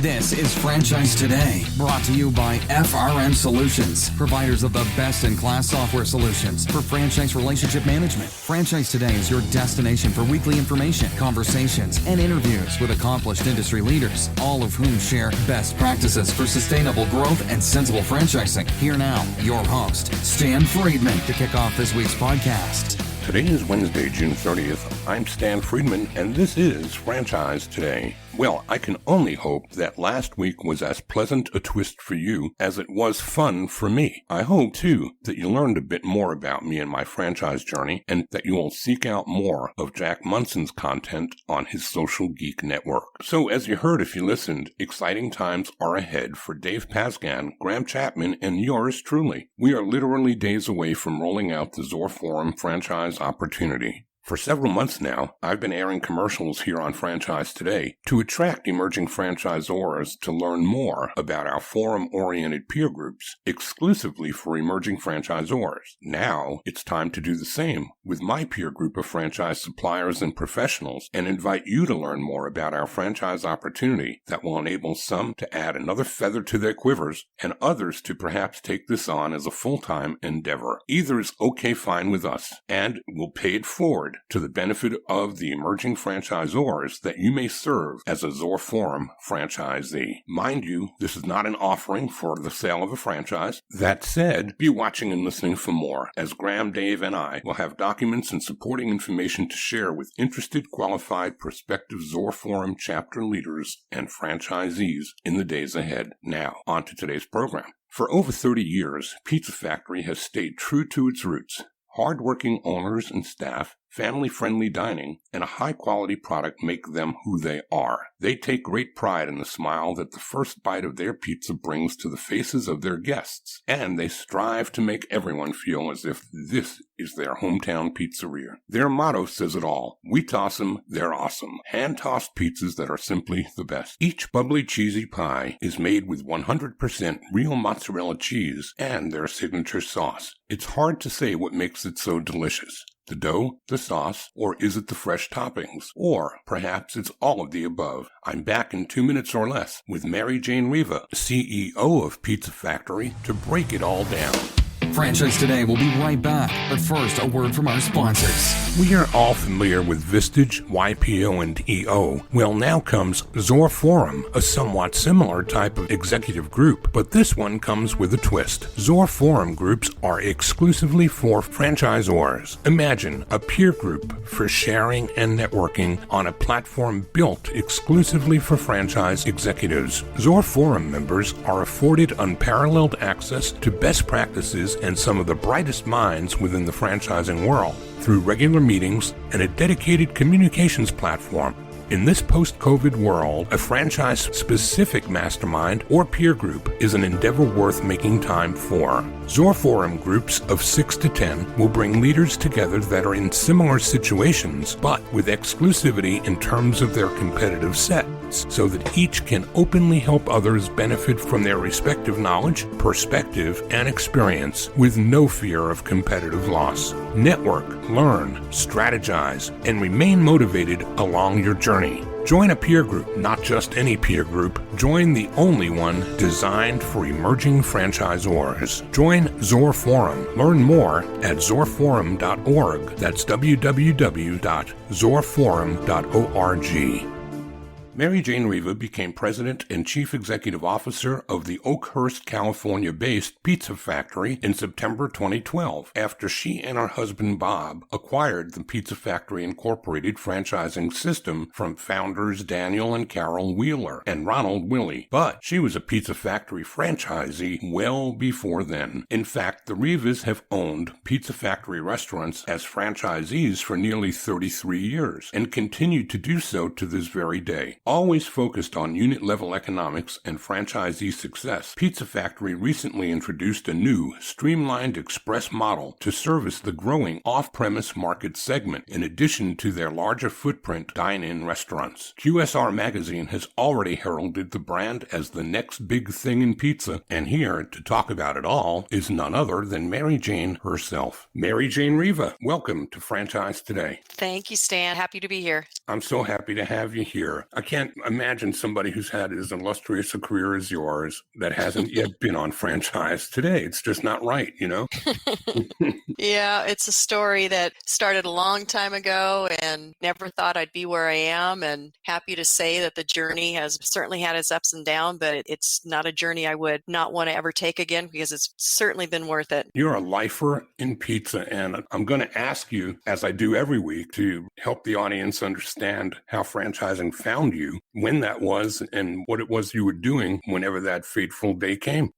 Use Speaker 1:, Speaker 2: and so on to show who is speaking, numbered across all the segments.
Speaker 1: This is Franchise Today, brought to you by FRM Solutions, providers of the best-in-class software solutions for franchise relationship management. Franchise Today is your destination for weekly information, conversations, and interviews with accomplished industry leaders, all of whom share best practices for sustainable growth and sensible franchising. Here now, your host, Stan Friedman, to kick off this week's podcast.
Speaker 2: Today is Wednesday, June 30th. I'm Stan Friedman, and this is Franchise Today. Well, I can only hope that last week was as pleasant a twist for you as it was fun for me. I hope, too, that you learned a bit more about me and my franchise journey, and that you will seek out more of Jack Munson's content on his Social Geek network. So, as you heard if you listened, exciting times are ahead for Dave Pasgan, Graham Chapman, and yours truly. We are literally days away from rolling out the Zor Forum franchise opportunity. For several months now, I've been airing commercials here on Franchise Today to attract emerging franchisors to learn more about our forum-oriented peer groups exclusively for emerging franchisors. Now, it's time to do the same with my peer group of franchise suppliers and professionals and invite you to learn more about our franchise opportunity that will enable some to add another feather to their quivers and others to perhaps take this on as a full-time endeavor. Either is okay fine with us, and we'll pay it forward to the benefit of the emerging franchisors that you may serve as a Zor Forum franchisee. Mind you, this is not an offering for the sale of a franchise. That said, be watching and listening for more, as Graham, Dave, and I will have documents and supporting information to share with interested, qualified, prospective Zor Forum chapter leaders and franchisees in the days ahead. Now, on to today's program. For over 30 years, Pizza Factory has stayed true to its roots. Hardworking owners and staff, family-friendly dining, and a high-quality product make them who they are. They take great pride in the smile that the first bite of their pizza brings to the faces of their guests, and they strive to make everyone feel as if this is their hometown pizzeria. Their motto says it all. We toss 'em, they're awesome. Hand-tossed pizzas that are simply the best. Each bubbly cheesy pie is made with 100% real mozzarella cheese and their signature sauce. It's hard to say what makes it so delicious. The dough, the sauce, or is it the fresh toppings? Or perhaps it's all of the above. I'm back in 2 minutes or less with Jane Riva, CEO of Pizza Factory, to break it all down.
Speaker 1: Franchise Today will be right back, but first, a word from our sponsors.
Speaker 2: We are all familiar with Vistage, YPO, and EO. Well, now comes Zor Forum, a somewhat similar type of executive group, but this one comes with a twist. Zor Forum groups are exclusively for franchisors. Imagine a peer group for sharing and networking on a platform built exclusively for franchise executives. Zor Forum members are afforded unparalleled access to best practices and some of the brightest minds within the franchising world through regular meetings and a dedicated communications platform. In this post-COVID world, a franchise-specific mastermind or peer group is an endeavor worth making time for. Zor Forum groups of 6 to 10 will bring leaders together that are in similar situations, but with exclusivity in terms of their competitive sets, so that each can openly help others benefit from their respective knowledge, perspective, and experience with no fear of competitive loss. Network, learn, strategize, and remain motivated along your journey. Join a peer group, not just any peer group. Join the only one designed for emerging franchisors. Join Zor Forum. Learn more at zorforum.org. That's www.zorforum.org. Jane Riva became president and chief executive officer of the Oakhurst, California-based Pizza Factory in September 2012 after she and her husband Bob acquired the Pizza Factory Incorporated franchising system from founders Daniel and Carol Wheeler and Ronald Willey. But she was a Pizza Factory franchisee well before then. In fact, the Rivas have owned Pizza Factory restaurants as franchisees for nearly 33 years and continue to do so to this very day. Always focused on unit-level economics and franchisee success, Pizza Factory recently introduced a new, streamlined express model to service the growing off-premise market segment, in addition to their larger footprint dine-in restaurants. QSR Magazine has already heralded the brand as the next big thing in pizza, and here to talk about it all is none other than Jane herself. Jane Riva, welcome to Franchise Today.
Speaker 3: Thank you, Stan. Happy to be here.
Speaker 2: I'm so happy to have you here. I can't imagine somebody who's had as illustrious a career as yours that hasn't yet been on franchise today. It's just not right, you know?
Speaker 3: Yeah, it's a story that started a long time ago and never thought I'd be where I am. And happy to say that the journey has certainly had its ups and downs, but it's not a journey I would not want to ever take again because it's certainly been worth it.
Speaker 2: You're a lifer in pizza, and I'm going to ask you, as I do every week, to help the audience understand how franchising found you, when that was, and what it was you were doing whenever that fateful day came.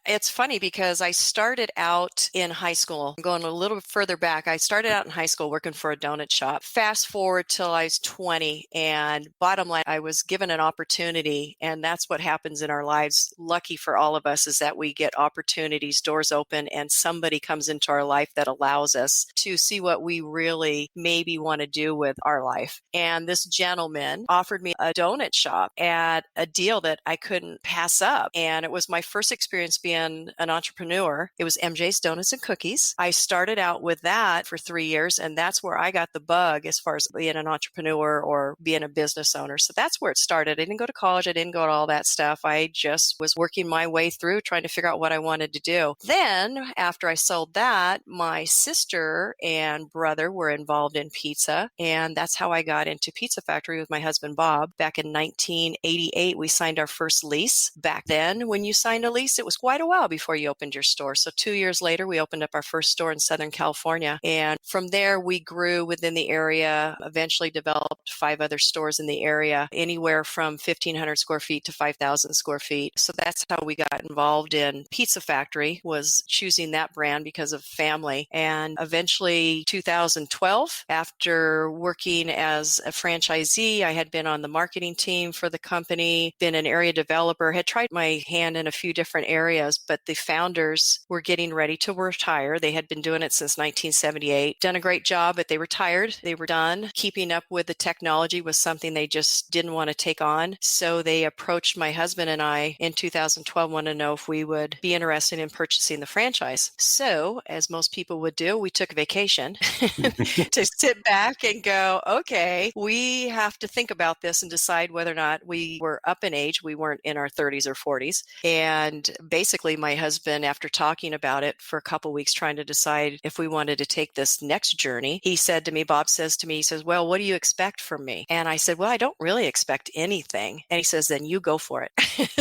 Speaker 3: It's funny because I started out in high school, going a little bit further back. I started out in high school working for a donut shop. Fast forward till I was 20, and bottom line, I was given an opportunity, and that's what happens in our lives. Lucky for all of us is that we get opportunities, doors open, and somebody comes into our life that allows us to see what we really maybe want to do with our life. And this gentleman offered me a donut shop at a deal that I couldn't pass up. And it was my first experience being an entrepreneur. It was MJ's Donuts and Cookies. I started out with that for 3 years, and that's where I got the bug as far as being an entrepreneur or being a business owner. So that's where it started. I didn't go to college. I didn't go to all that stuff. I just was working my way through trying to figure out what I wanted to do. Then after I sold that, my sister and brother were involved in pizza, and that's how I got into Pizza Factory with my husband, Bob. Back in 1988, we signed our first lease. Back then, when you signed a lease, it was quite a while before you opened your store. So 2 years later, we opened up our first store in Southern California. And from there, we grew within the area, eventually developed 5 other stores in the area, anywhere from 1,500 square feet to 5,000 square feet. So that's how we got involved in Pizza Factory, was choosing that brand because of family. And eventually 2012, after working as a franchisee, I had been on the marketing team for the company, been an area developer, had tried my hand in a few different areas, but the founders were getting ready to retire. They had been doing it since 1978, done a great job, but they retired. They were done. Keeping up with the technology was something they just didn't want to take on. So they approached my husband and I in 2012, wanted to know if we would be interested in purchasing the franchise. So, as most people would do, we took a vacation to sit back and go, okay, we have to think about this and decide whether or not we were up in age. We weren't in our 30s or 40s. And basically, my husband, after talking about it for a couple of weeks, trying to decide if we wanted to take this next journey, he said to me, Bob says to me, he says, well, what do you expect from me? And I said, well, I don't really expect anything. And he says, then you go for it.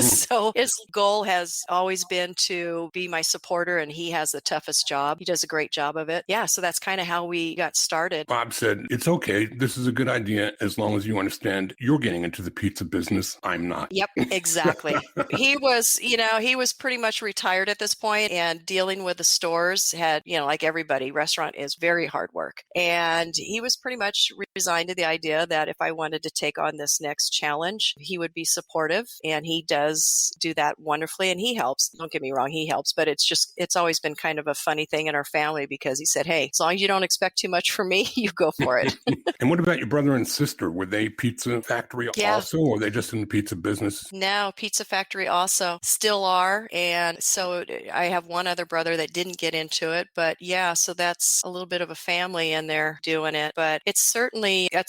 Speaker 3: So his goal has always been to be my supporter, and he has the toughest job. He does a great job of it. Yeah, so that's kind of how we got started.
Speaker 2: Bob said, it's okay. This is a good idea as long as you understand you're getting into the pizza business. I'm not.
Speaker 3: Yep, exactly. He was pretty much retired at this point, and dealing with the stores had, like everybody, restaurant is very hard work. And he was pretty much resigned to the idea that if I wanted to take on this next challenge, he would be supportive, and he does do that wonderfully, and he helps. Don't get me wrong, he helps, but it's always been kind of a funny thing in our family because he said, hey, as long as you don't expect too much from me, you go for it.
Speaker 2: And what about your brother and sister? Were they Pizza Factory also, or were they just in the pizza business?
Speaker 3: No, Pizza Factory also still are. And so I have one other brother that didn't get into it, but yeah, so that's a little bit of a family in there doing it. But it's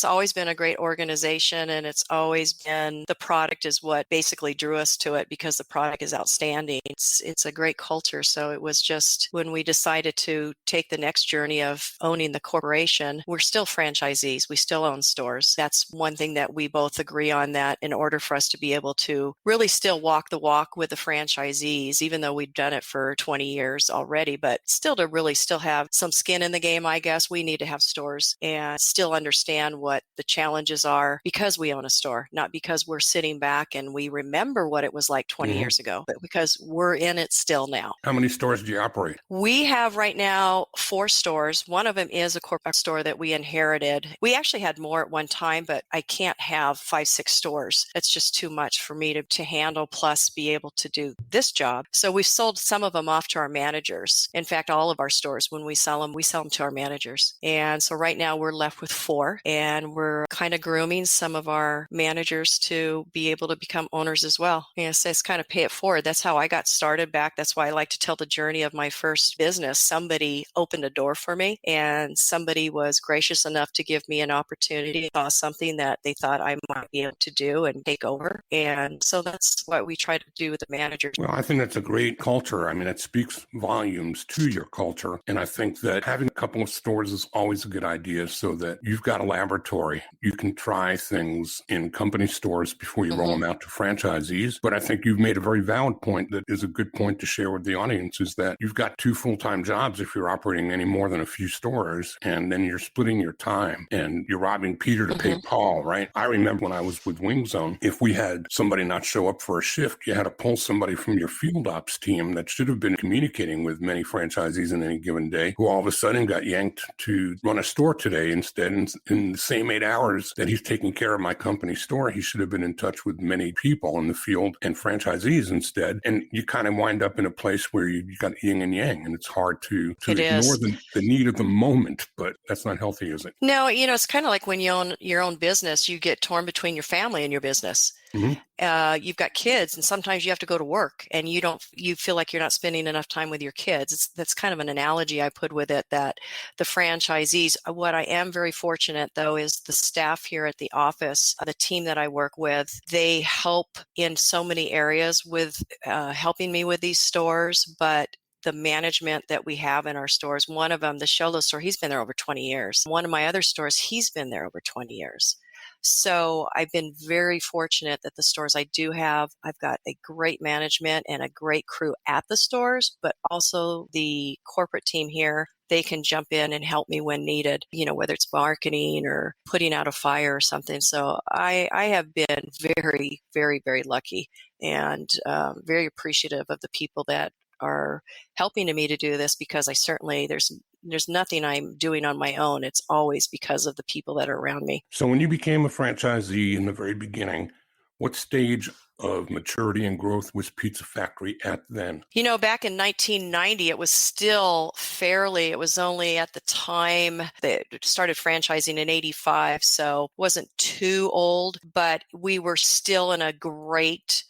Speaker 3: always been a great organization, and it's always been, the product is what basically drew us to it because the product is outstanding. It's a great culture. So it was just when we decided to take the next journey of owning the corporation, we're still franchisees. We still own stores. That's one thing that we both agree on, that in order for us to be able to really still walk the walk with the franchisees, even though we've done it for 20 years already, but still to really still have some skin in the game, I guess, we need to have stores and still understand what the challenges are because we own a store, not because we're sitting back and we remember what it was like 20 years ago, but because we're in it still now.
Speaker 2: How many stores do you operate?
Speaker 3: We have right now 4 stores. One of them is a corporate store that we inherited. We actually had more at one time, but I can't have 5, 6 stores. It's just too much for me to handle, plus be able to do this job. So we've sold some of them off to our managers. In fact, all of our stores, when we sell them to our managers. And so right now we're left with 4, and we're kind of grooming some of our managers to be able to become owners as well. And so it's kind of pay it forward. That's how I got started back. That's why I like to tell the journey of my first business. Somebody opened a door for me, and somebody was gracious enough to give me an opportunity. Saw something that they thought I might be able to do and take over. And so that's what we try to do with the managers.
Speaker 2: Well, I think that's a great culture. I mean, it speaks volumes to your culture. And I think that having a couple of stores is always a good idea so that you've got a laboratory. You can try things in company stores before you roll them out to franchisees. But I think you've made a very valid point that is a good point to share with the audience, is that you've got 2 full-time jobs if you're operating any more than a few stores, and then you're splitting your time and you're robbing Peter to pay Paul, right? I remember when I was with Wing Zone, if we had somebody not show up for a shift, you had to pull somebody from your field ops team that should have been communicating with many franchisees in any given day, who all of a sudden got yanked to run a store today instead. In the same 8 hours that he's taking care of my company store, he should have been in touch with many people in the field and franchisees instead. And you kind of wind up in a place where you got yin and yang, and it's hard to ignore the need of the moment, but that's not healthy, is it?
Speaker 3: No, it's kind of like when you own your own business, you get torn between your family and your business. You've got kids, and sometimes you have to go to work, and you feel like you're not spending enough time with your kids. That's kind of an analogy I put with it, that the franchisees, what I am very fortunate though, is the staff here at the office, the team that I work with, they help in so many areas with helping me with these stores, but the management that we have in our stores, one of them, the Sholo store, he's been there over 20 years. One of my other stores, he's been there over 20 years. So I've been very fortunate that the stores I do have, I've got a great management and a great crew at the stores, but also the corporate team here, they can jump in and help me when needed, whether it's marketing or putting out a fire or something. So I have been very, very, very lucky and very appreciative of the people that are helping me to do this, because I certainly, there's nothing I'm doing on my own. It's always because of the people that are around me.
Speaker 2: So when you became a franchisee in the very beginning, what stage of maturity and growth was Pizza Factory at then?
Speaker 3: Back in 1990, it was only at the time that started franchising in 85. So it wasn't too old, but we were still in a great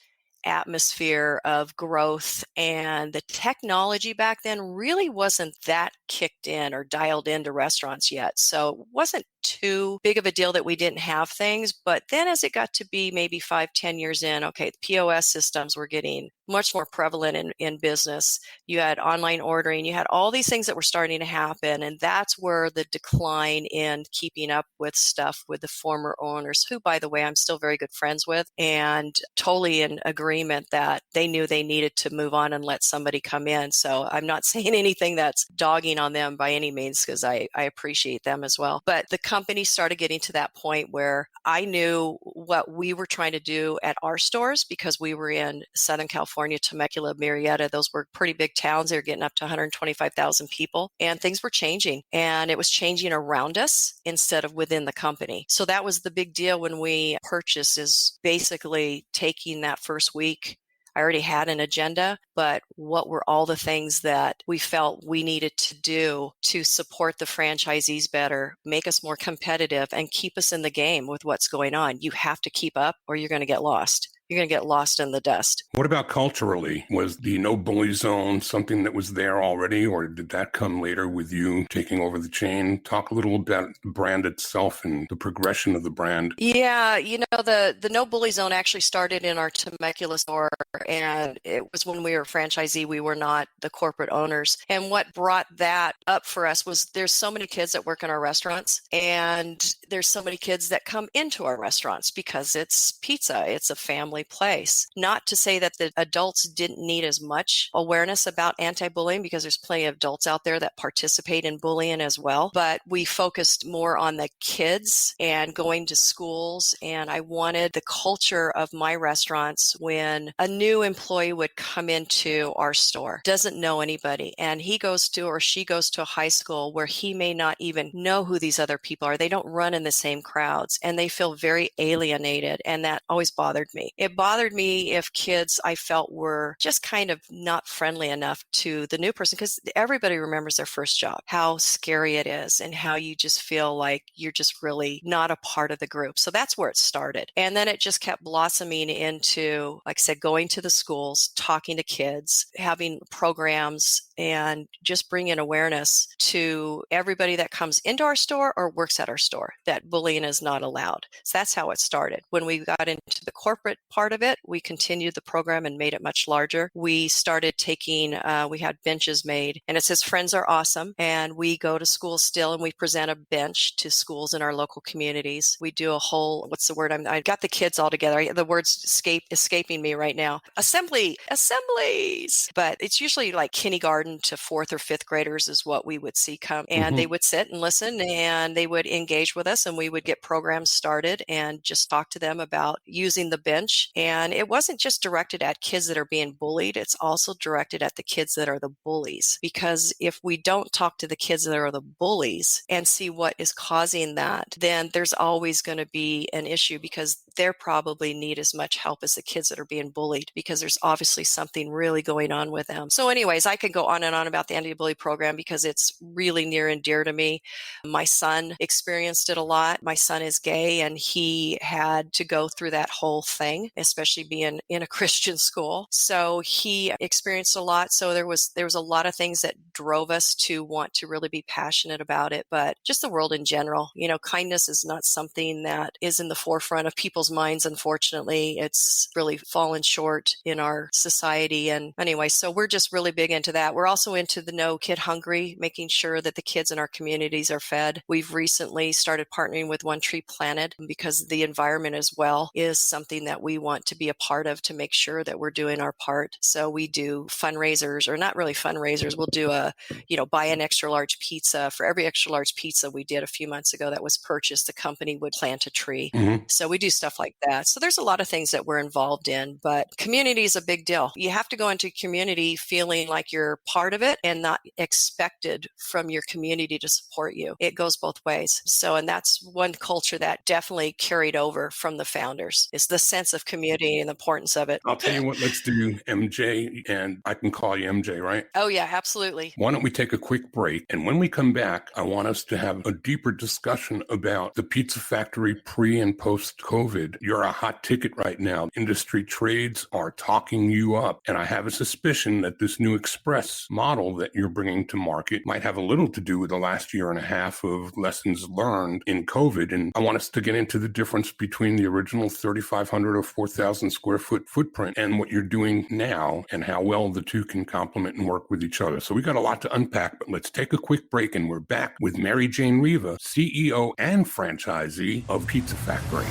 Speaker 3: atmosphere of growth, and the technology back then really wasn't that kicked in or dialed into restaurants yet. So it wasn't too big of a deal that we didn't have things. But then as it got to be maybe 5-10 years in, okay, the POS systems were getting much more prevalent in business. You had online ordering, you had all these things that were starting to happen. And that's where the decline in keeping up with stuff with the former owners, who, by the way, I'm still very good friends with, and totally in agreement that they knew they needed to move on and let somebody come in. So I'm not saying anything that's dogging on them by any means, because I appreciate them as well. But the company started getting to that point where I knew what we were trying to do at our stores, because we were in Southern California, Temecula, Murrieta. Those were pretty big towns. They were getting up to 125,000 people, and things were changing, and it was changing around us instead of within the company. So that was the big deal when we purchased, is basically taking that first week. I already had an agenda, but what were all the things that we felt we needed to do to support the franchisees better, make us more competitive, and keep us in the game with what's going on? You have to keep up or you're going to get lost. You're going to get lost in the dust.
Speaker 2: What about culturally? Was the no bully zone something that was there already, or did that come later with you taking over the chain? Talk a little about the brand itself and the progression of the brand.
Speaker 3: Yeah, the no bully zone actually started in our Temecula store, and it was when we were a franchisee. We were not the corporate owners. And what brought that up for us was there's so many kids that work in our restaurants, and there's so many kids that come into our restaurants because it's pizza. It's a family place. Not to say that the adults didn't need as much awareness about anti-bullying, because there's plenty of adults out there that participate in bullying as well. But we focused more on the kids and going to schools. And I wanted the culture of my restaurants, when a new employee would come into our store, doesn't know anybody, and he goes to, or she goes to a high school where he may not even know who these other people are. They don't run in the same crowds, and they feel very alienated. And that always bothered me. It it bothered me if kids I felt were just kind of not friendly enough to the new person, because everybody remembers their first job, how scary it is and how you just feel like you're just really not a part of the group. So that's where it started. And then it just kept blossoming into, like I said, going to the schools, talking to kids, having programs, and just bringing awareness to everybody that comes into our store or works at our store that bullying is not allowed. So that's how it started. When we got into the corporate part of it, we continued the program and made it much larger. We started taking, we had benches made, and it says friends are awesome. And we go to schools still and we present a bench to schools in our local communities. We do a whole, what's the word? I got the kids all together. The word's escaping me right now. Assemblies. But it's usually like kindergarten to fourth or fifth graders is what we would see come. And they would sit and listen and they would engage with us, and we would get programs started and just talk to them about using the bench. And it wasn't just directed at kids that are being bullied. It's also directed at the kids that are the bullies. Because if we don't talk to the kids that are the bullies and see what is causing that, then there's always going to be an issue, because they probably need as much help as the kids that are being bullied, because there's obviously something really going on with them. So anyways, I could go on and on about the anti-bully program because it's really near and dear to me. My son experienced it a lot. My son is gay, and he had to go through that whole thing, especially being in a Christian school. So he experienced a lot. So there was a lot of things that drove us to want to really be passionate about it. But just the world in general, kindness is not something that is in the forefront of people's minds. Unfortunately, it's really fallen short in our society. And anyway, so we're just really big into that. We're also into the No Kid Hungry, making sure that the kids in our communities are fed. We've recently started partnering with One Tree Planted, because the environment as well is something that we want to be a part of, to make sure that we're doing our part. So we do fundraisers, or not really fundraisers. We'll do buy an extra large pizza. For every extra large pizza we did a few months ago that was purchased, the company would plant a tree. So we do stuff like that. So there's a lot of things that we're involved in, but community is a big deal. You have to go into community feeling like you're part of it and not expected from your community to support you. It goes both ways. So, and that's one culture that definitely carried over from the founders, is the sense of community and the importance of it.
Speaker 2: I'll tell you what, let's do MJ, and I can call you MJ, right?
Speaker 3: Oh yeah, absolutely.
Speaker 2: Why don't we take a quick break? And when we come back, I want us to have a deeper discussion about the pizza factory pre and post COVID. You're a hot ticket right now. Industry trades are talking you up. And I have a suspicion that this new express model that you're bringing to market might have a little to do with the last year and a half of lessons learned in COVID. And I want us to get into the difference between the original 3,500 or 4,000 square foot footprint and what you're doing now, and how well the two can complement and work with each other. So we got a lot to unpack, but let's take a quick break, and we're back with Mary Jane Riva, CEO and franchisee of Pizza Factory.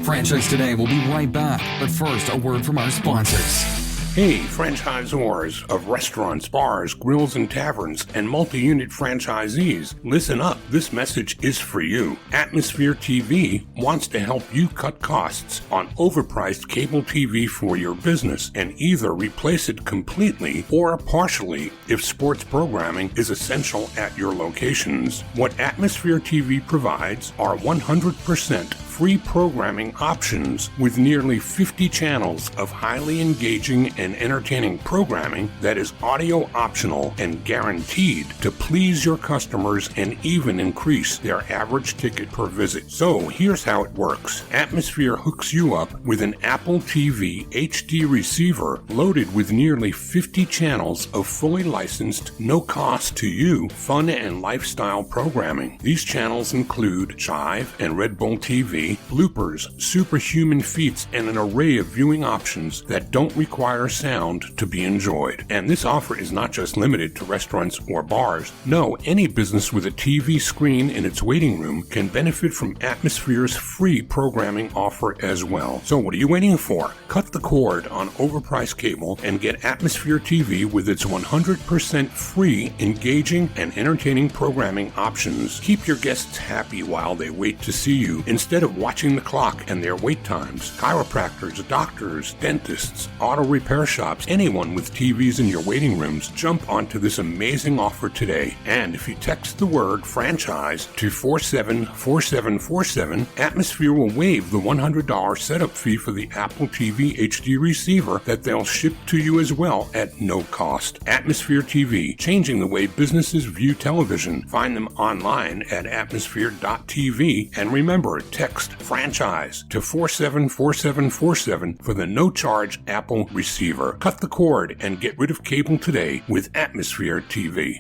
Speaker 1: Franchise Today will be right back, but first, a word from our sponsors.
Speaker 2: Hey, franchisors of restaurants, bars, grills, and taverns, and multi-unit franchisees, listen up. This message is for you. Atmosphere TV wants to help you cut costs on overpriced cable TV for your business, and either replace it completely or partially if sports programming is essential at your locations. What Atmosphere TV provides are 100% free programming options with nearly 50 channels of highly engaging and entertaining programming that is audio optional and guaranteed to please your customers and even increase their average ticket per visit. So here's how it works. Atmosphere hooks you up with an Apple TV HD receiver loaded with nearly 50 channels of fully licensed, no cost to you, fun and lifestyle programming. These channels include Chive and Red Bull TV, bloopers, superhuman feats, and an array of viewing options that don't require sound to be enjoyed. And this offer is not just limited to restaurants or bars. No, any business with a TV screen in its waiting room can benefit from Atmosphere's free programming offer as well. So what are you waiting for? Cut the cord on overpriced cable and get Atmosphere TV with its 100% free, engaging, and entertaining programming options. Keep your guests happy while they wait to see you, instead of watching the clock and their wait times. Chiropractors, doctors, dentists, auto repair shops, anyone with TVs in your waiting rooms, jump onto this amazing offer today. And if you text the word franchise to 474747, Atmosphere will waive the $100 setup fee for the Apple TV HD receiver that they'll ship to you as well at no cost. Atmosphere TV, changing the way businesses view television. Find them online at atmosphere.tv, and remember, text franchise to 474747 for the no-charge Apple receiver. Cut the cord and get rid of cable today with Atmosphere TV.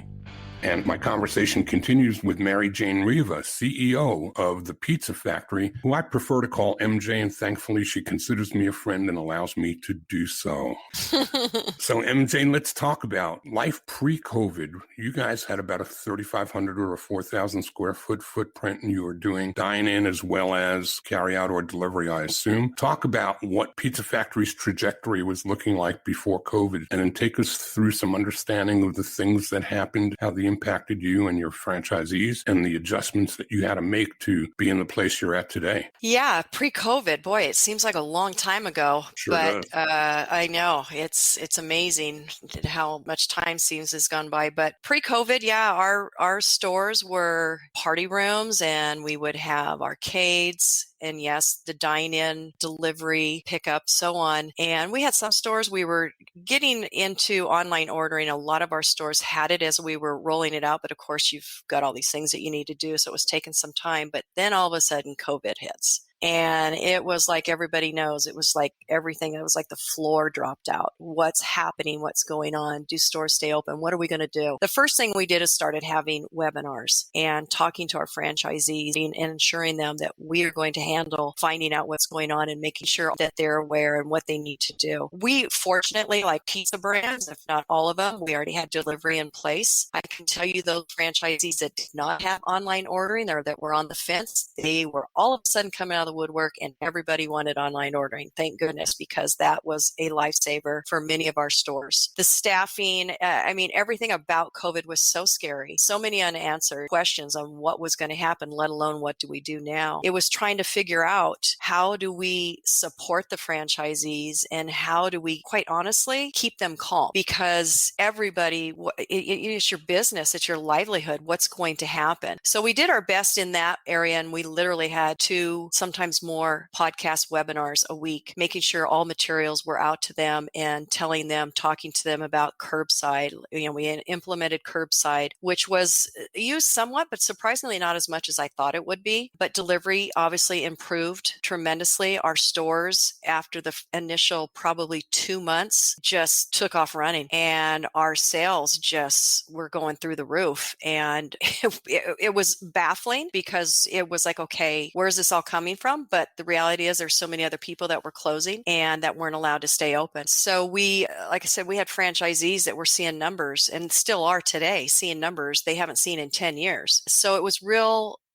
Speaker 2: And my conversation continues with Mary Jane Riva, CEO of the Pizza Factory, who I prefer to call MJ, and thankfully she considers me a friend and allows me to do so. So MJ, let's talk about life pre-COVID. You guys had about a 3,500 or a 4,000 square foot footprint, and you were doing dine-in as well as carry-out or delivery, I assume. Talk about what Pizza Factory's trajectory was looking like before COVID, and then take us through some understanding of the things that happened, how the impacted you and your franchisees, and the adjustments that you had to make to be in the place you're at today.
Speaker 3: Yeah, pre-COVID, boy, it seems like a long time ago.
Speaker 2: Sure
Speaker 3: but
Speaker 2: does.
Speaker 3: I know it's amazing how much time seems has gone by. But pre-COVID, yeah, our stores were party rooms, and we would have arcades. And yes, the dine-in, delivery, pickup, so on. And we had some stores we were getting into online ordering. A lot of our stores had it as we were rolling it out. But of course, you've got all these things that you need to do. So it was taking some time. But then all of a sudden, COVID hits. And it was like everybody knows, it was like everything. It was like the floor dropped out. What's happening? What's going on? Do stores stay open? What are we going to do? The first thing we did is started having webinars and talking to our franchisees and ensuring them that we are going to handle finding out what's going on and making sure that they're aware and what they need to do. We fortunately, like pizza brands, if not all of them, we already had delivery in place. I can tell you those franchisees that did not have online ordering or that were on the fence, they were all of a sudden coming out of the woodwork, and everybody wanted online ordering. Thank goodness, because that was a lifesaver for many of our stores. The staffing, everything about COVID was so scary. So many unanswered questions on what was going to happen, let alone what do we do now? It was trying to figure out how do we support the franchisees and how do we, quite honestly, keep them calm, because everybody, it's your business, it's your livelihood. What's going to happen? So we did our best in that area, and we literally had 2, sometimes more podcast webinars a week, making sure all materials were out to them and telling them, talking to them about curbside. We implemented curbside, which was used somewhat, but surprisingly not as much as I thought it would be. But delivery obviously improved tremendously. Our stores, after the initial probably 2 months, just took off running, and our sales just were going through the roof. And it was baffling, because it was like, okay, where's this all coming from? But the reality is there's so many other people that were closing and that weren't allowed to stay open. So we, like I said, we had franchisees that were seeing numbers, and still are today, seeing numbers they haven't seen in 10 years. So it was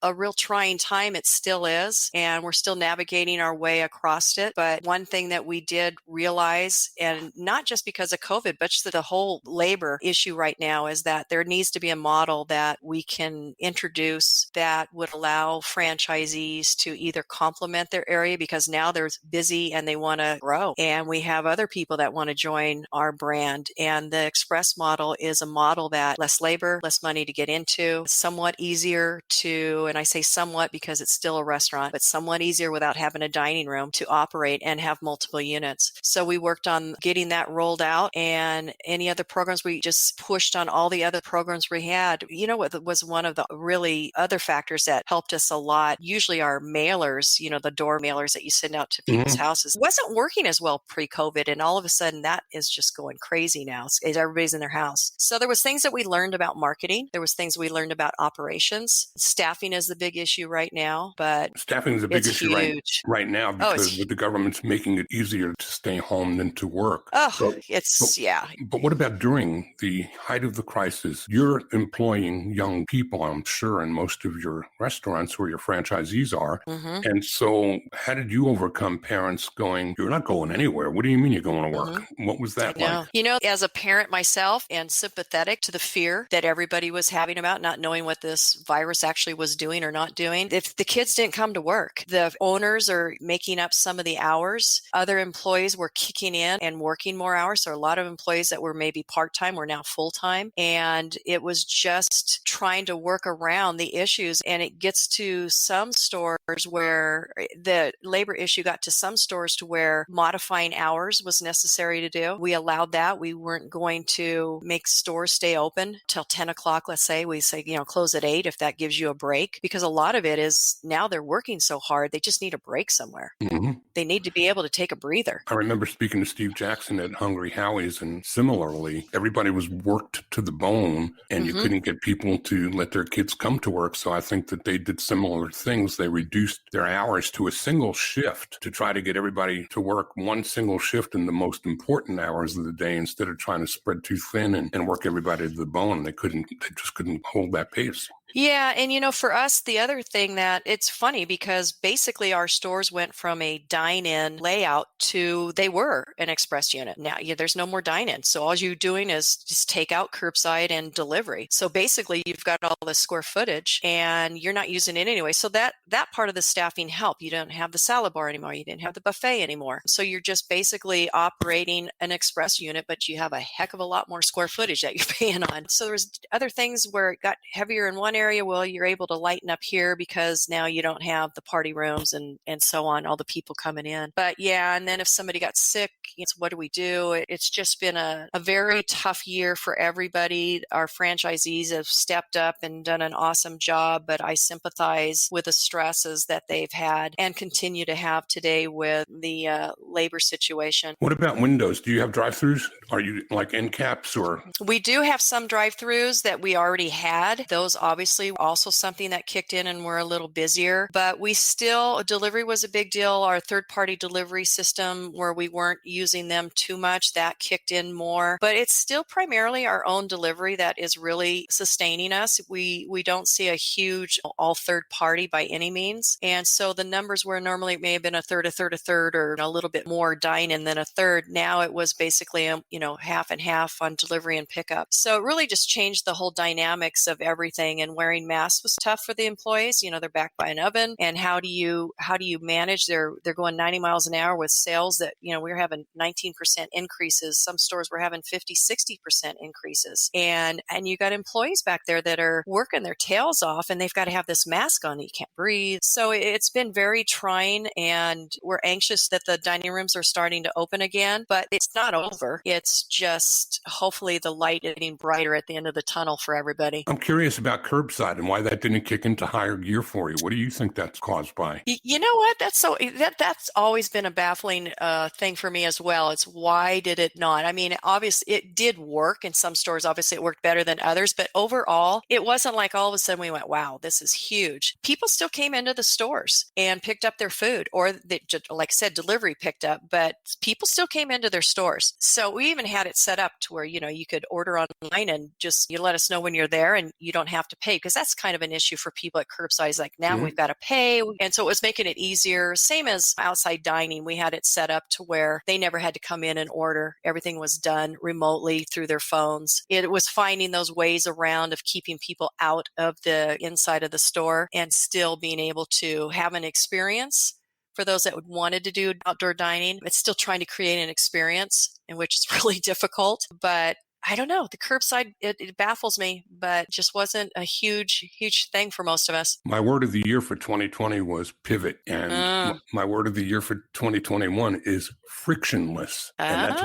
Speaker 3: a real trying time. It still is, and we're still navigating our way across it. But one thing that we did realize, and not just because of COVID, but just the whole labor issue right now, is that there needs to be a model that we can introduce that would allow franchisees to either complement their area, because now they're busy and they want to grow. And we have other people that want to join our brand. And the express model is a model that less labor, less money to get into, somewhat easier to, and I say somewhat because it's still a restaurant, but somewhat easier without having a dining room to operate and have multiple units. So we worked on getting that rolled out, and any other programs, we just pushed on all the other programs we had. What was one of the really other factors that helped us a lot? Usually our mailers, the door mailers that you send out to people's houses, wasn't working as well pre-COVID. And all of a sudden that is just going crazy now, as everybody's in their house. So there was things that we learned about marketing. There was things we learned about operations. Staffing is the big issue right now, but
Speaker 2: staffing is a big issue right now, because the government's making it easier to stay home than to work. But what about during the height of the crisis? You're employing young people, I'm sure, in most of your restaurants where your franchisees are. Mm-hmm. And so how did you overcome parents going, you're not going anywhere? What do you mean you're going to work? Mm-hmm. What was that like?
Speaker 3: As a parent myself, and sympathetic to the fear that everybody was having about not knowing what this virus actually was doing doing or not doing. If the kids didn't come to work, the owners are making up some of the hours. Other employees were kicking in and working more hours. So a lot of employees that were maybe part-time were now full-time. And it was just trying to work around the issues. And it gets to some stores where the labor issue got to some stores to where modifying hours was necessary to do. We allowed that. We weren't going to make stores stay open till 10 o'clock. Let's say we say, close at 8 if that gives you a break, because a lot of it is now they're working so hard. They just need a break somewhere.
Speaker 2: Mm-hmm.
Speaker 3: They need to be able to take a breather.
Speaker 2: I remember speaking to Steve Jackson at Hungry Howie's, and similarly, everybody was worked to the bone, and you couldn't get people to let their kids come to work. So I think that they did similar things. They reduced their hours to a single shift to try to get everybody to work one single shift in the most important hours of the day instead of trying to spread too thin and work everybody to the bone. They just couldn't hold that pace.
Speaker 3: Yeah. And, for us, the other thing that it's funny because basically our stores went from a dine-in layout to they were an express unit. Now there's no more dine-in. So all you're doing is just take out curbside and delivery. So basically you've got all the square footage and you're not using it anyway. So that part of the staffing helped. You don't have the salad bar anymore. You didn't have the buffet anymore. So you're just basically operating an express unit, but you have a heck of a lot more square footage that you're paying on. So there's other things where it got heavier in one area. Well, you're able to lighten up here because now you don't have the party rooms and so on, all the people coming in. But yeah, and then if somebody got sick, what do we do? It's just been a very tough year for everybody. Our franchisees have stepped up and done an awesome job, but I sympathize with the stresses that they've had and continue to have today with the labor situation.
Speaker 2: What about windows? Do you have drive-thrus? Are you like end caps or?
Speaker 3: We do have some drive-thrus that we already had. Those obviously also something that kicked in and we're a little busier, but delivery was a big deal. Our third-party delivery system where we weren't using them too much, that kicked in more, but it's still primarily our own delivery that is really sustaining us. We don't see a huge all third-party by any means. And so the numbers where normally it may have been a third, or a little bit more dine-in than a third. Now it was basically, half and half on delivery and pickup. So it really just changed the whole dynamics of everything, and wearing masks was tough for the employees. They're backed by an oven, and how do you manage? They're going 90 miles an hour with sales that, we're having 19% increases. Some stores were having 50-60% increases. And you got employees back there that are working their tails off and they've got to have this mask on that you can't breathe. So it's been very trying, and we're anxious that the dining rooms are starting to open again, but it's not over. It's just hopefully the light is getting brighter at the end of the tunnel for everybody.
Speaker 2: I'm curious about curbside and why that didn't kick into higher gear for you. What do you think that's caused by?
Speaker 3: You know what? That's always been a baffling thing for me as well. It's why did it not? I mean, obviously it did work in some stores. Obviously it worked better than others, but overall it wasn't like all of a sudden we went, wow, this is huge. People still came into the stores and picked up their food, or like I said, delivery picked up, but people still came into their stores. So we even had it set up to where, you could order online and just, you let us know when you're there and you don't have to pay, because that's kind of an issue for people at curbside. Like now we've got to pay. And so it was making it easier. Same as outside dining. We had it set up to where they never had to come in and order. Everything was done remotely through their phones. It was finding those ways around of keeping people out of the inside of the store and still being able to have an experience. For those that wanted to do outdoor dining, it's still trying to create an experience, in which is really difficult. But I don't know. The curbside, it baffles me, but just wasn't a huge thing for most of us.
Speaker 2: My word of the year for 2020 was pivot. And my word of the year for 2021 is frictionless. And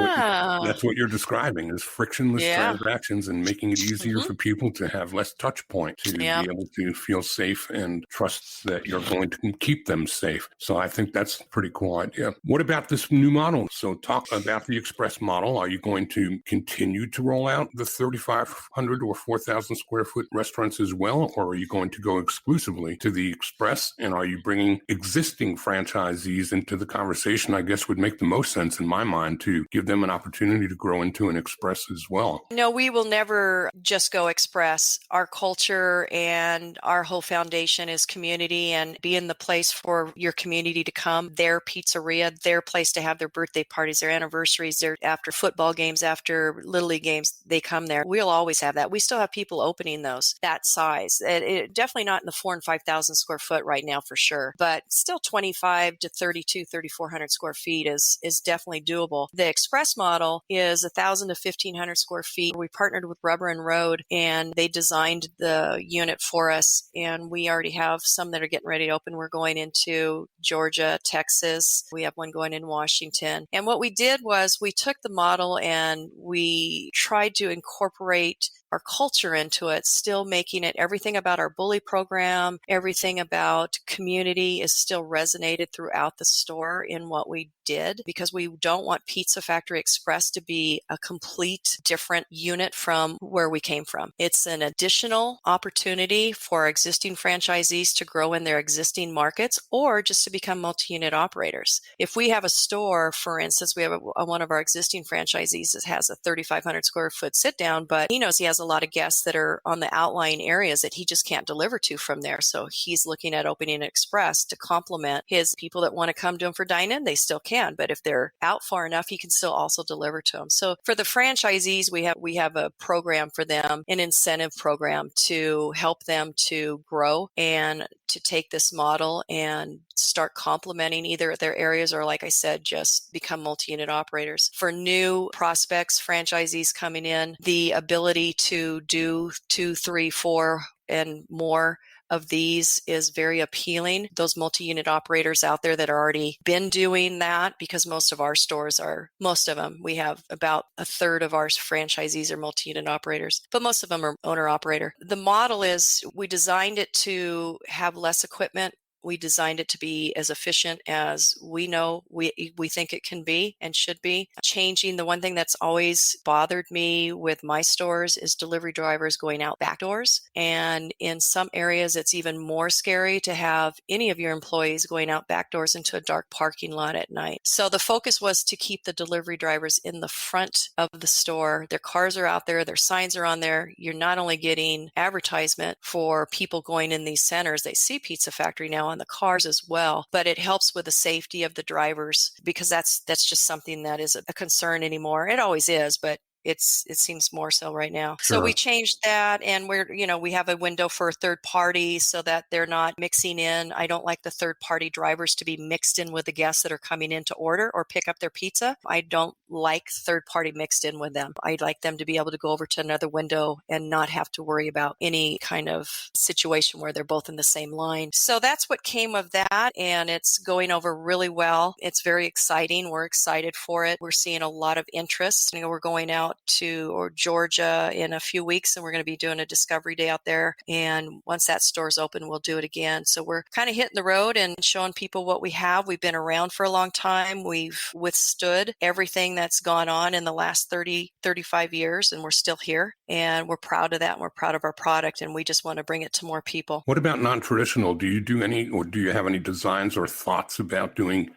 Speaker 2: that's what you're describing, is frictionless transactions and making it easier for people to have less touch point, to be able to feel safe and trust that you're going to keep them safe. So I think that's a pretty cool idea. What about this new model? So talk about the express model. Are you going to continue to roll out the 3,500 or 4,000 square foot restaurants as well? Or are you going to go exclusively to the express? And are you bringing existing franchisees into the conversation? I guess would make the most sense in my mind to give them an opportunity to grow into an express as well.
Speaker 3: No, we will never just go express. Our culture and our whole foundation is community, and being the place for your community to come, their pizzeria, their place to have their birthday parties, their anniversaries, their after football games, after Little League games, games, they come there. We'll always have that. We still have people opening those that size. Definitely not in the 4,000 and 5,000 square foot right now for sure, but still 25 to 3,400 square feet is definitely doable. The express model is 1,000 to 1,500 square feet. We partnered with Rubber and Road, and they designed the unit for us, and we already have some that are getting ready to open. We're going into Georgia, Texas. We have one going in Washington. And what we did was we took the model and we tried to incorporate our culture into it, still making it everything about our bully program, everything about community is still resonated throughout the store in what we did, because we don't want Pizza Factory Express to be a complete different unit from where we came from. It's an additional opportunity for existing franchisees to grow in their existing markets or just to become multi-unit operators. If we have a store, for instance, we have one of our existing franchisees that has a 3,500 square foot sit down, but he knows he has a lot of guests that are on the outlying areas that he just can't deliver to from there. So he's looking at opening an express to complement his people that want to come to him for dine-in. They still can, but if they're out far enough, he can still also deliver to them. So for the franchisees, we have a program for them, an incentive program to help them to grow and to take this model and start complementing either their areas or, like I said, just become multi-unit operators. For new prospects, franchisees coming in, the ability to do 2, 3, 4 and more of these is very appealing. Those multi-unit operators out there that are already been doing that, because most of them, we have about a third of our franchisees are multi-unit operators, but most of them are owner operator. The model is we designed it to have less equipment. We designed it to be as efficient as we know we think it can be and should be. Changing, the one thing that's always bothered me with my stores is delivery drivers going out back doors. And in some areas, it's even more scary to have any of your employees going out back doors into a dark parking lot at night. So the focus was to keep the delivery drivers in the front of the store. Their cars are out there, their signs are on there. You're not only getting advertisement for people going in these centers, they see Pizza Factory now on the cars as well, but it helps with the safety of the drivers, because that's just something that is a concern anymore. It always is, but it seems more so right now.
Speaker 2: Sure.
Speaker 3: So we changed that, and we have a window for a third party so that they're not mixing in. I don't like the third party drivers to be mixed in with the guests that are coming in to order or pick up their pizza. I don't like third party mixed in with them. I'd like them to be able to go over to another window and not have to worry about any kind of situation where they're both in the same line. So that's what came of that, and it's going over really well. It's very exciting. We're excited for it. We're seeing a lot of interest. We're going out to Georgia in a few weeks, and we're going to be doing a discovery day out there. And once that store's open, we'll do it again. So we're kind of hitting the road and showing people what we have. We've been around for a long time. We've withstood everything that's gone on in the last 35 years, and we're still here. And we're proud of that, and we're proud of our product, and we just want to bring it to more people.
Speaker 2: What about non-traditional? Do you do any, or do you have any designs or thoughts about doing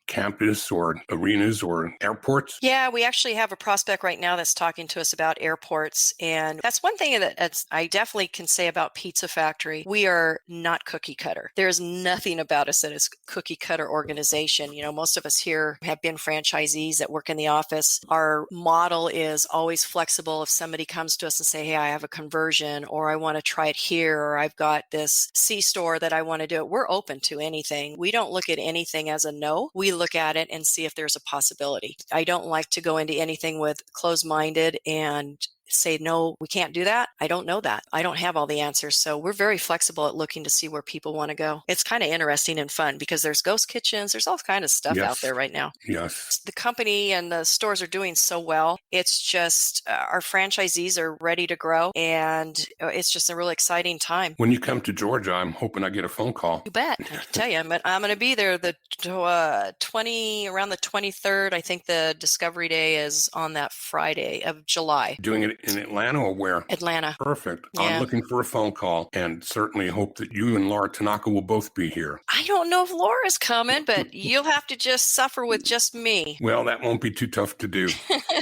Speaker 2: campus or arenas or airports?
Speaker 3: Yeah, we actually have a prospect right now that's talking to us about airports. And that's one thing that I definitely can say about Pizza Factory. We are not cookie cutter. There's nothing about us that is cookie cutter organization. Most of us here have been franchisees that work in the office. Our model is always flexible. If somebody comes to us and say, hey, I have a conversion, or I want to try it here, or I've got this C-store that I want to do it, we're open to anything. We don't look at anything as a no. We look at it and see if there's a possibility. I don't like to go into anything with closed-minded and say, no, we can't do that. I don't know that. I don't have all the answers. So we're very flexible at looking to see where people want to go. It's kind of interesting and fun because there's ghost kitchens. There's all kinds of stuff out there right now.
Speaker 2: Yes.
Speaker 3: The company and the stores are doing so well. It's just our franchisees are ready to grow, and it's just a really exciting time.
Speaker 2: When you come to Georgia, I'm hoping I get a phone call.
Speaker 3: You bet. I can tell you, but I'm going to be there around the 23rd. I think the Discovery Day is on that Friday of July.
Speaker 2: Doing it in Atlanta or where?
Speaker 3: Atlanta.
Speaker 2: Perfect.
Speaker 3: Yeah.
Speaker 2: I'm looking for a phone call and certainly hope that you and Laura Tanaka will both be here.
Speaker 3: I don't know if Laura's coming, but you'll have to just suffer with just me.
Speaker 2: Well, that won't be too tough to do.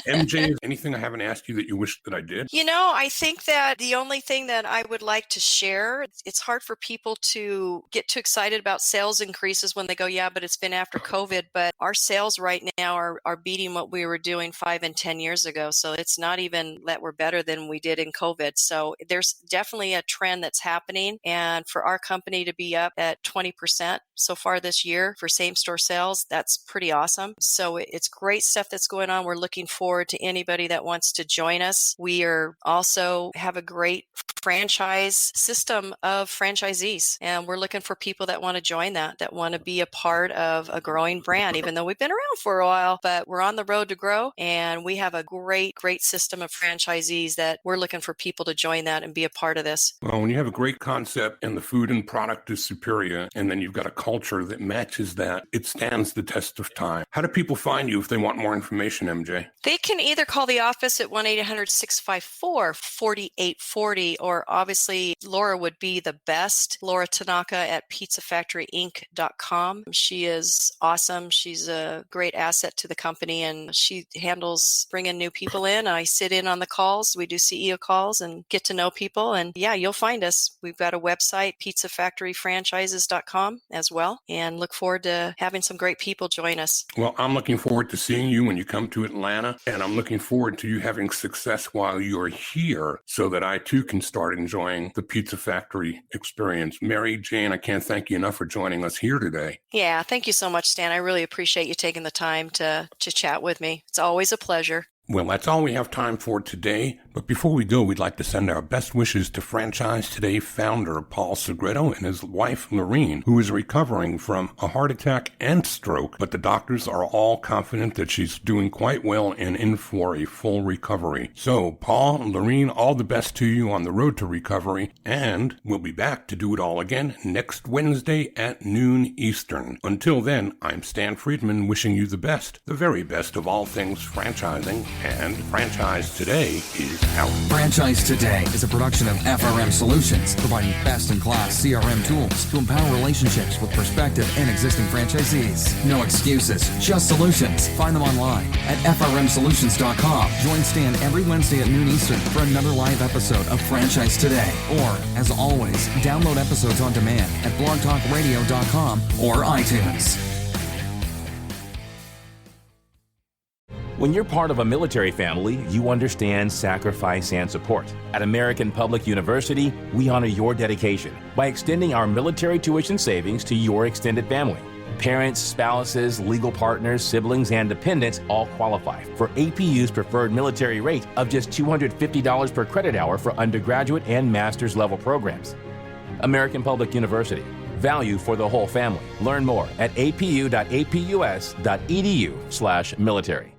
Speaker 2: MJ, anything I haven't asked you that you wish that I did?
Speaker 3: I think that the only thing that I would like to share, it's hard for people to get too excited about sales increases when they go, yeah, but it's been after COVID. But our sales right now are beating what we were doing 5 and 10 years ago. So it's not even that we're better than we did in COVID. So there's definitely a trend that's happening. And for our company to be up at 20% so far this year for same store sales, that's pretty awesome. So it's great stuff that's going on. We're looking forward to anybody that wants to join us. We are also have a great franchise system of franchisees, and we're looking for people that want to join that want to be a part of a growing brand, even though we've been around for a while, but we're on the road to grow, and we have a great system of franchisees that we're looking for people to join that and be a part of this.
Speaker 2: Well, when you have a great concept and the food and product is superior, and then you've got a culture that matches that, it stands the test of time. How do people find you if they want more information, MJ?
Speaker 3: They can either call the office at 1-800-654-4840, or obviously Laura would be the best. Laura Tanaka at pizzafactoryinc.com. She is awesome. She's a great asset to the company, and she handles bringing new people in. I sit in on the calls. We do CEO calls and get to know people. And yeah, you'll find us. We've got a website, pizzafactoryfranchises.com as well, and look forward to having some great people join us.
Speaker 2: Well, I'm looking forward to seeing you when you come to Atlanta, and I'm looking forward to you having success while you're here so that I too can start enjoying the Pizza Factory experience. Mary Jane, I can't thank you enough for joining us here today.
Speaker 3: Yeah, thank you so much, Stan. I really appreciate you taking the time to chat with me. It's always a pleasure.
Speaker 2: Well, that's all we have time for today. But before we go, we'd like to send our best wishes to Franchise Today founder Paul Segreto and his wife Lorene, who is recovering from a heart attack and stroke. But the doctors are all confident that she's doing quite well and in for a full recovery. So, Paul and Lorene, all the best to you on the road to recovery. And we'll be back to do it all again next Wednesday at noon Eastern. Until then, I'm Stan Friedman wishing you the best, the very best of all things franchising. And Franchise Today is out.
Speaker 1: Franchise Today is a production of FRM Solutions, providing best-in-class CRM tools to empower relationships with prospective and existing franchisees. No excuses, just solutions. Find them online at frmsolutions.com. Join Stan every Wednesday at noon Eastern for another live episode of Franchise Today. Or, as always, download episodes on demand at blogtalkradio.com or iTunes.
Speaker 4: When you're part of a military family, you understand sacrifice and support. At American Public University, we honor your dedication by extending our military tuition savings to your extended family. Parents, spouses, legal partners, siblings, and dependents all qualify for APU's preferred military rate of just $250 per credit hour for undergraduate and master's level programs. American Public University. Value for the whole family. Learn more at apu.apus.edu/military.